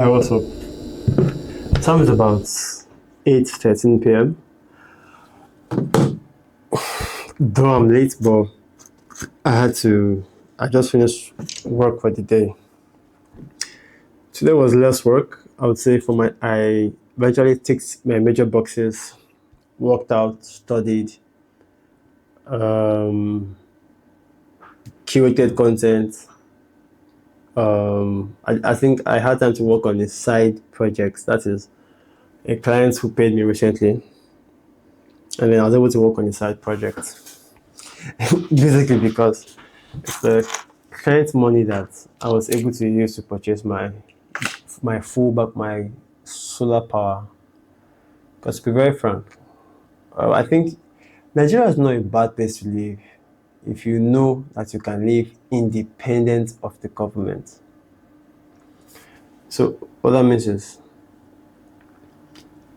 Hi, what's up? Time is about 8:13 p.m. Though I'm late, but I just finished work for the day. Today was less work. I would say I eventually ticked my major boxes, worked out, studied, um, curated content. I think I had time to work on a side projects. That is a client who paid me recently, and then I was able to work on a side project. Basically, because it's the client money that I was able to use to purchase my solar power. Because to be very frank, I think Nigeria is not a bad place to live if you know that you can live independent of the government. So what that means is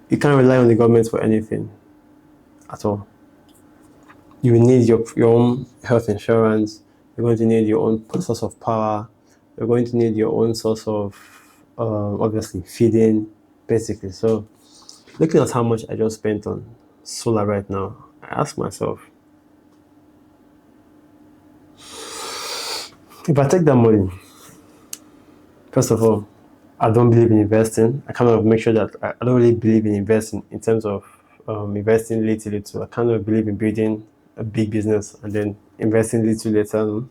you can't rely on the government for anything at all. You will need your own health insurance. You're going to need your own source of power. You're going to need your own source of obviously feeding, basically. So looking at how much I just spent on solar right now, I ask myself, if I take that money, first of all, I don't believe in investing. I kind of make sure that I don't really believe in investing in terms of investing little little. I kind of believe in building a big business and then investing little later,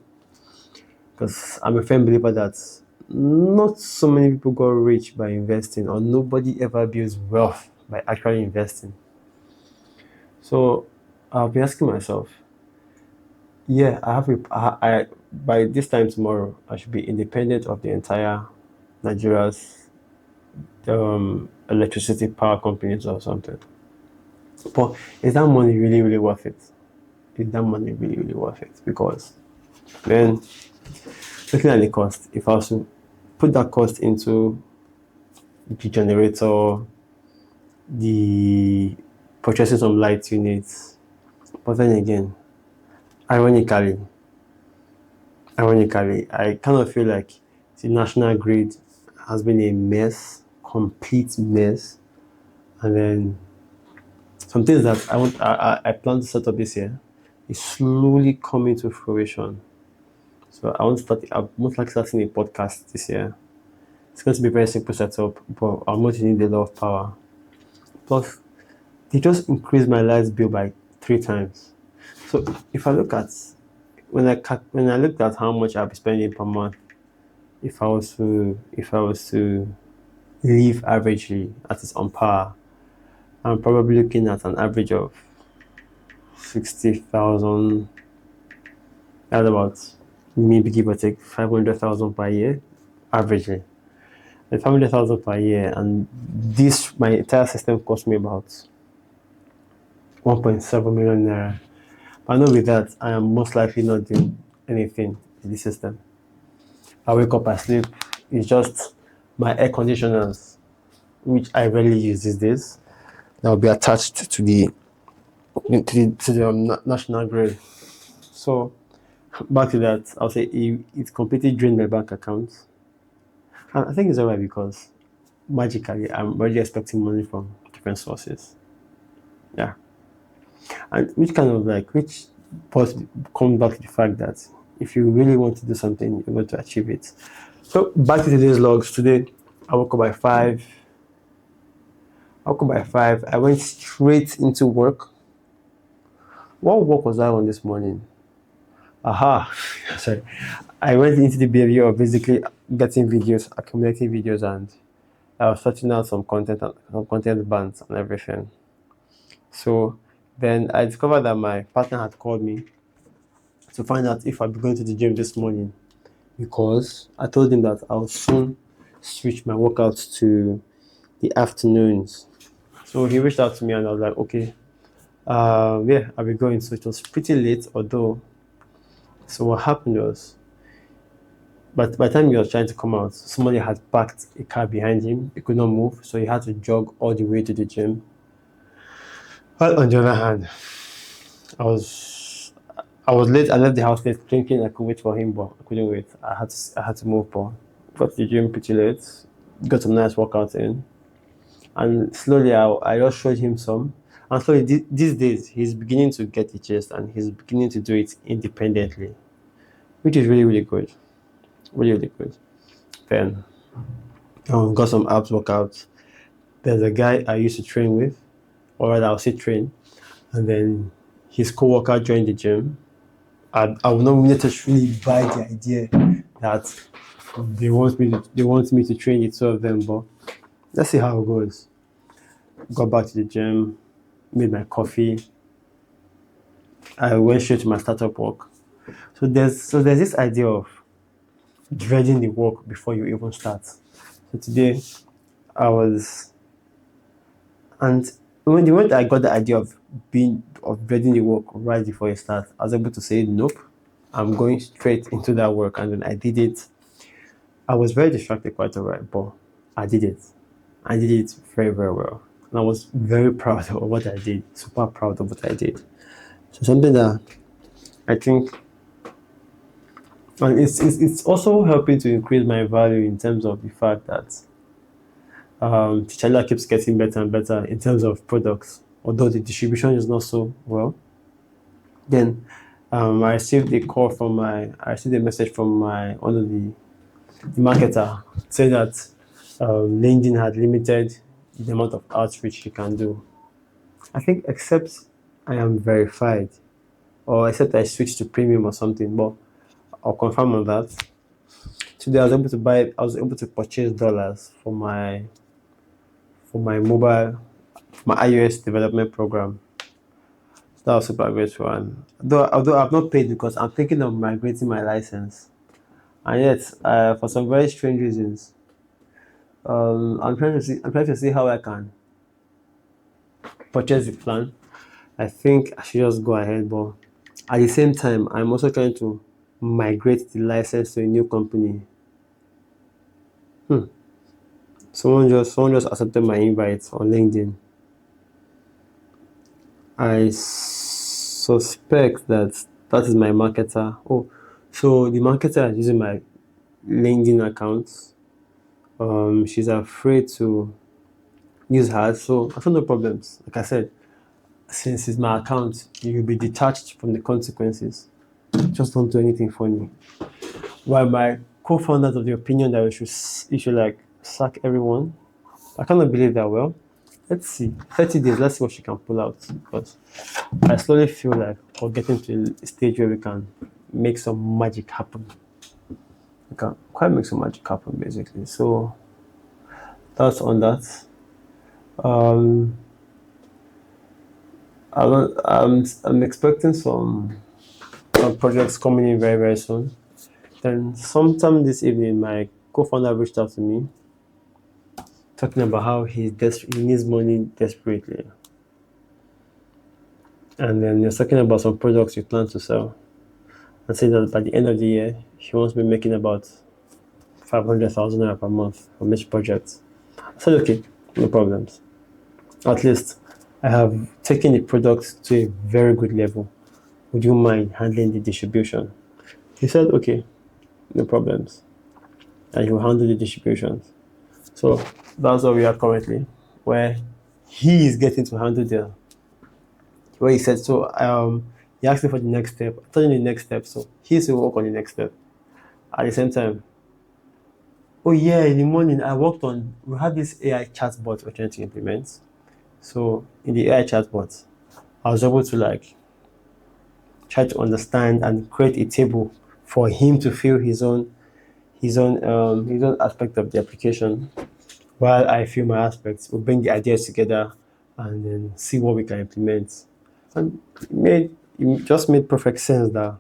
because I'm a firm believer that not so many people got rich by investing, or nobody ever builds wealth by actually investing. So I'll be asking myself, yeah, by this time tomorrow, I should be independent of the entire Nigeria's electricity power companies or something. But is that money really, really worth it? Is that money really, really worth it? Because then, looking at the cost, if I was to put that cost into the generator, the purchasing some light units, but then again, ironically, I kind of feel like the national grid has been a mess, complete mess. And then some things that I plan to set up this year is slowly coming to fruition. So I want to start. I'm most likely starting a podcast this year. It's going to be a very simple setup, but I'm going to need a lot of power. Plus, they just increased my light bill by 3 times. So if I look at when I looked at how much I'll be spending per month, if I was to live averagely at its on par, I'm probably looking at an average of 60,000. That's about maybe give or take 500,000 per year, averagely. And 500,000 per year, and this my entire system cost me about 1.7 million naira. I know with that, I am most likely not doing anything in the system. I wake up, I sleep. It's just my air conditioners, which I rarely use these days, that will be attached to the national grid. So back to that, I'll say it completely drained my bank account. And I think it's alright because magically I'm already expecting money from different sources. Yeah. And which pos- comes back to the fact that if you really want to do something, you're going to achieve it. So back to today's logs. Today I woke up by 5. I woke up by 5. I went straight into work. What work was I on this morning? Aha. Sorry. I went into the behavior of basically getting videos, accumulating videos, and I was sorting out some content bands and everything. So then I discovered that my partner had called me to find out if I'd be going to the gym this morning, because I told him that I'll soon switch my workouts to the afternoons. So he reached out to me and I was like, okay, yeah, I'll be going. So it was pretty late, although. So what happened was, but by the time he was trying to come out, somebody had parked a car behind him. He could not move, so he had to jog all the way to the gym. But on the other hand, I was I was late. I left the house late, thinking I could wait for him, but I couldn't wait. I had to move, but got to the gym pretty late. got some nice workouts in, and slowly I just showed him some. And slowly these days he's beginning to get the gist and he's beginning to do it independently, which is really really good, really really good. Then got some abs workouts. There's a guy I used to train with, or rather I'll say train, and then his co-worker joined the gym. I will not necessarily buy the idea that they want me to train the two of them, but let's see how it goes. Got back to the gym, made my coffee. I went straight to my startup work. So there's this idea of dreading the work before you even start. So today I was, and when the moment I got the idea of dreading the work right before you start, I was able to say nope. I'm going straight into that work, and then I did it. I was very distracted quite alright, but I did it. I did it very, very well. And I was very proud of what I did, super proud of what I did. So something that I think, and it's also helping to increase my value in terms of the fact that T'Challa keeps getting better and better in terms of products, although the distribution is not so well. Then I received a message from my one of the marketer saying that LinkedIn had limited the amount of outreach you can do. I think except I am verified or except I switch to premium or something, but I'll confirm on that. Today I was able to purchase dollars for my mobile, for my iOS development program. So that was super grateful. And although I've not paid because I'm thinking of migrating my license, and yet for some very strange reasons, I'm trying to see how I can purchase the plan. I think I should just go ahead, but at the same time, I'm also trying to migrate the license to a new company. Someone just accepted my invite on LinkedIn. I suspect that that is my marketer. Oh, so the marketer is using my LinkedIn account. She's afraid to use hers, so I have no problems. Like I said, since it's my account, you'll be detached from the consequences. Just don't do anything funny. While my co-founders of the opinion that you should like sack everyone, I cannot believe that. Well, let's see. 30 days. Let's see what she can pull out. Because I slowly feel like we're getting to a stage where we can make some magic happen. We can quite make some magic happen, basically. So that's on that. Um, I'm expecting some projects coming in very very soon. Then sometime this evening, my co-founder reached out to me talking about how he needs money desperately, and then he was talking about some products we plan to sell, and saying that by the end of the year he wants me making about 500,000 naira per month from each project. I said okay, no problems. At least I have taken the product to a very good level. Would you mind handling the distribution? He said okay, no problems, and he will handle the distributions. So that's where we are currently, where he is getting to handle the where he said so. He asked me for the next step. I told him the next step, so he's to work on the next step. At the same time, oh yeah, in the morning I worked on. We have this AI chatbot we're trying to implement. So in the AI chatbot, I was able to like try to understand and create a table for him to fill his own aspect of the application, while I fill my aspects. We'll bring the ideas together and then see what we can implement. And it just made perfect sense that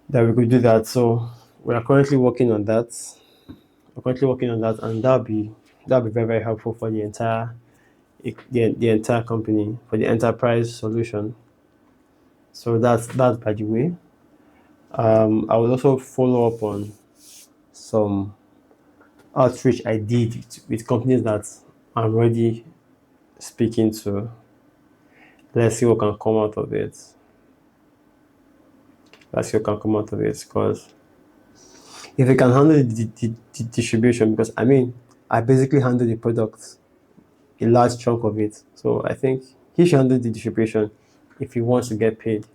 we could do that. So we are currently working on that. We're currently working on that, and that'll be very very helpful for the entire company, for the enterprise solution. So that's by the way. I will also follow up on some outreach I did with companies that I'm already speaking to. Let's see what can come out of it. Let's see what can come out of it, because If he can handle the distribution, because I mean, I basically handle the product, a large chunk of it. So I think he should handle the distribution if he wants to get paid.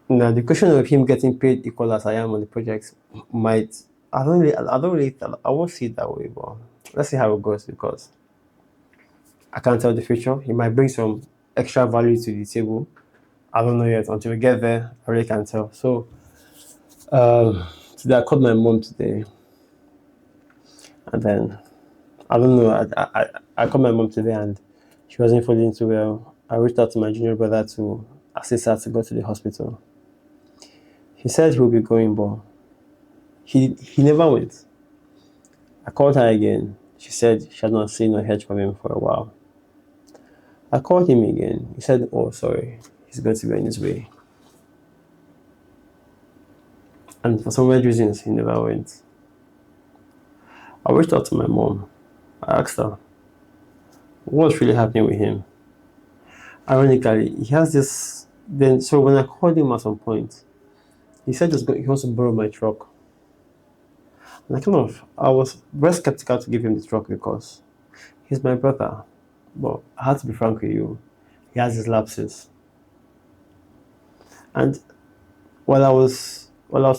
Now the question of him getting paid equal as I am on the project might I won't see it that way, but let's see how it goes because I can't tell the future. He might bring some extra value to the table. I don't know yet. Until we get there, I really can't tell. So today I called my mom today, and then I don't know. I called my mom today, and she wasn't feeling too well. I reached out to my junior brother to assist her to go to the hospital. He said he will be going, but he never went. I called her again. She said she had not seen or heard from him for a while. I called him again. He said, "Oh, sorry, he's going to be on his way." And for some weird reasons, he never went. I reached out to my mom. I asked her, what's really happening with him? Ironically, he has this. Then, so when I called him at some point, he said he wants to borrow my truck. And I was very skeptical to give him the truck because he's my brother. But I had to be frank with you, he has his lapses. And while I was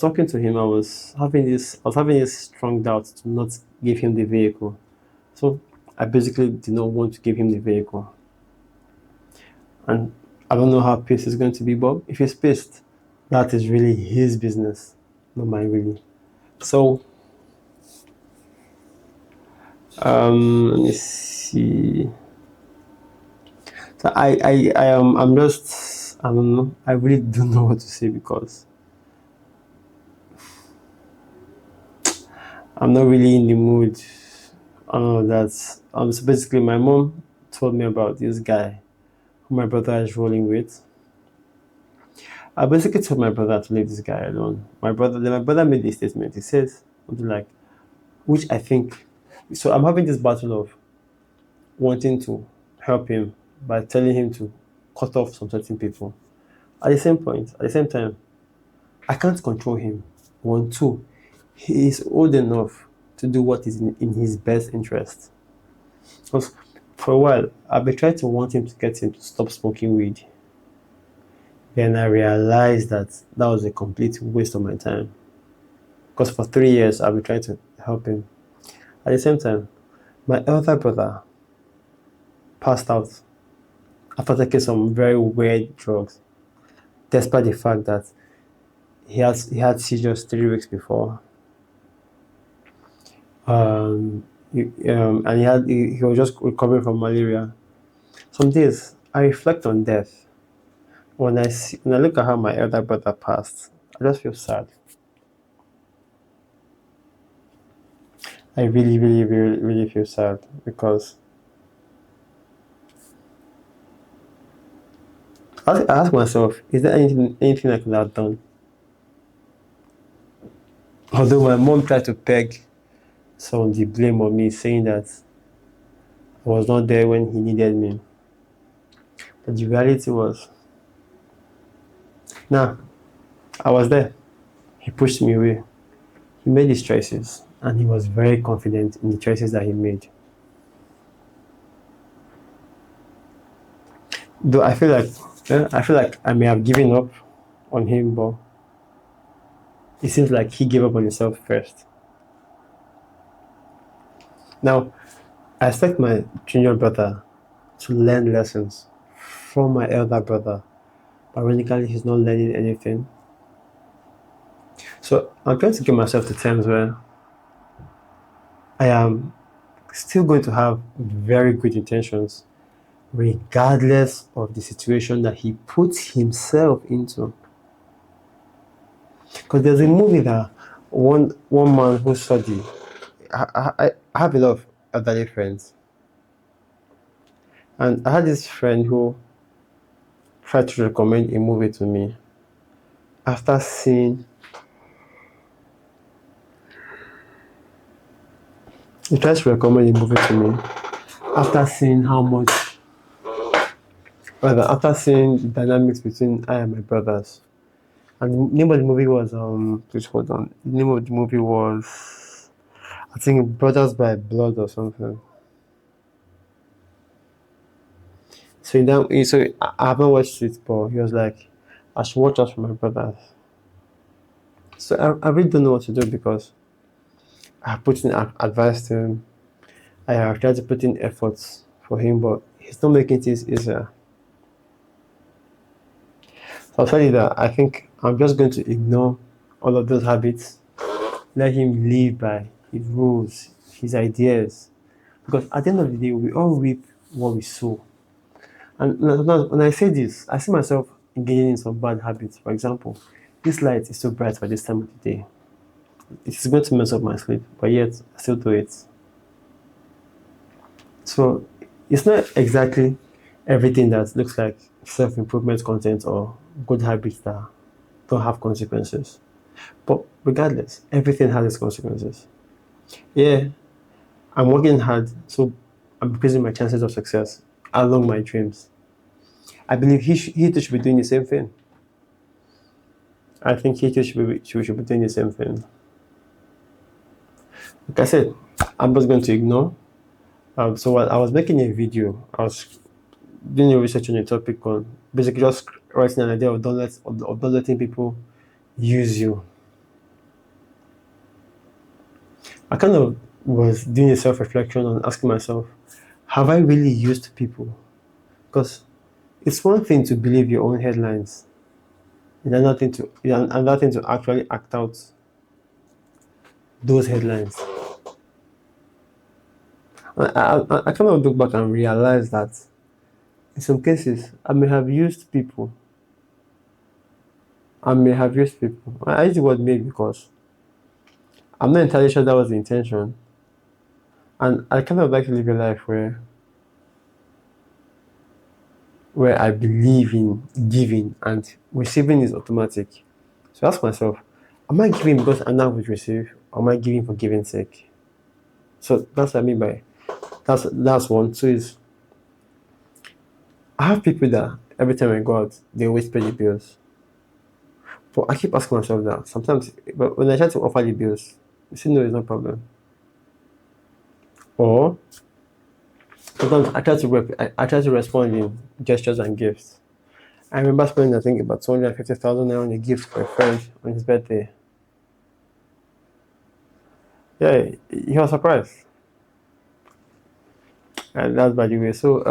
talking to him, I was having this strong doubt to not give him the vehicle. So I basically did not want to give him the vehicle. And I don't know how pissed he's going to be, but if he's pissed, that is really his business, not mine really. So let me see. So I'm just I don't know. I really don't know what to say because I'm not really in the mood. That's so basically my mom told me about this guy who my brother is rolling with. I basically told my brother to leave this guy alone. My brother made this statement. He says something like, which I think. So I'm having this battle of wanting to help him by telling him to cut off some certain people. At the same time, I can't control him. One, two, he is old enough to do what is in his best interest. Because for a while, I've been trying to want him to get him to stop smoking weed. Then I realized that that was a complete waste of my time. Because for 3 years, I've been trying to help him. At the same time, my elder brother passed out after taking some very weird drugs, despite the fact that he had seizures 3 weeks before. And he was just recovering from malaria. Some days I reflect on death. When I look at how my elder brother passed, I just feel sad. I really, really, really, really feel sad because I ask myself, is there anything I could have done? Although my mom tried to peg some of the blame on me, saying that I was not there when he needed me. But the reality was, nah, I was there. He pushed me away. He made his choices, and he was very confident in the choices that he made. Though I feel like I may have given up on him, but it seems like he gave up on himself first. Now, I expect my junior brother to learn lessons from my elder brother. But ironically, he's not learning anything. So I'm trying to get myself to terms where I am still going to have very good intentions, regardless of the situation that he puts himself into. Because there's a movie that one man who saw the. I have a lot of elderly friends, and I had this friend who tried to recommend a movie to me after seeing. He tried to recommend a movie to me after seeing how much, rather after seeing the dynamics between I and my brothers. And the name of the movie was please hold on. The name of the movie was, I think, Brothers by Blood or something. So in that, so I haven't watched it, but he was like, I should watch out for my brothers. So I really don't know what to do because I have put in advice to him. I have tried to put in efforts for him, but he's not making things easier. So I'll tell you that I think I'm just going to ignore all of those habits, let him live by his rules, his ideas. Because at the end of the day, we all reap what we sow. And when I say this, I see myself engaging in some bad habits. For example, this light is so bright by this time of the day. It is going to mess up my sleep, but yet I still do it. So it's not exactly everything that looks like self-improvement content or good habits that don't have consequences. But regardless, everything has its consequences. Yeah, I'm working hard, so I'm increasing my chances of success along my dreams. I believe he too should be doing the same thing. I think he too should be doing the same thing. Like I said, I'm just going to ignore. So while I was making a video, I was doing a research on a topic on basically just writing an idea of of not letting people use you. I kind of was doing a self-reflection and asking myself, have I really used people? Because it's one thing to believe your own headlines, and another thing to actually act out those headlines. I kind of look back and realize that in some cases I may have used people. I use the word "made" because I'm not entirely sure that was the intention. And I kind of like to live a life where I believe in giving and receiving is automatic. So I ask myself, am I giving because I now would receive, or am I giving for giving sake? So that's what I mean by that's one. Two is I have people that every time I go out, they always pay the bills. But I keep asking myself that sometimes, but when I try to offer the bills, they say no, it's no problem. Or sometimes I try to respond in gestures and gifts. I remember spending I think about 250,000 naira on a gift for a friend on his birthday. Yeah, he was surprised. And that's by the way. So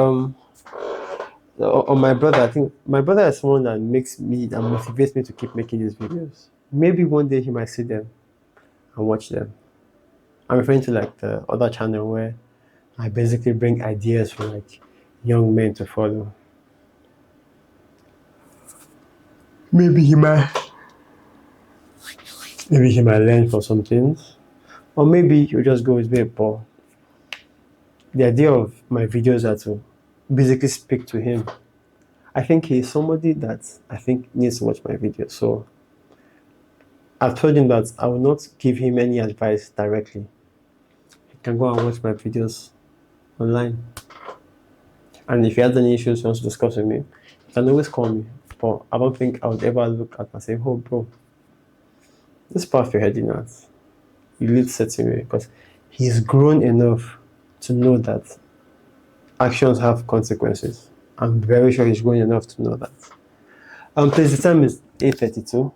on my brother, I think my brother is someone that motivates me to keep making these videos. Maybe one day he might see them and watch them. I'm referring to like the other channel where I basically bring ideas for like young men to follow. Maybe he might maybe he might learn from some things. Or maybe he'll just go his way, but the idea of my videos are to basically speak to him. I think he's somebody that I think needs to watch my videos. So I've told him that I will not give him any advice directly. He can go and watch my videos online. And if he has any issues he wants to discuss with me, he can always call me. But I don't think I would ever look at and say, oh bro, this path you're heading at, you lead certain way because he's grown enough to know that actions have consequences. I'm very sure he's grown enough to know that. Please, the time is 8:32.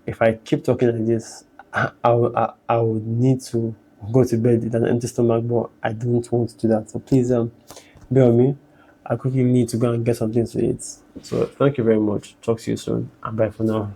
If I keep talking like this, I would need to go to bed with an empty stomach, but I don't want to do that. So please, bear with me. I quickly need to go and get something to eat. So thank you very much. Talk to you soon, and bye for now.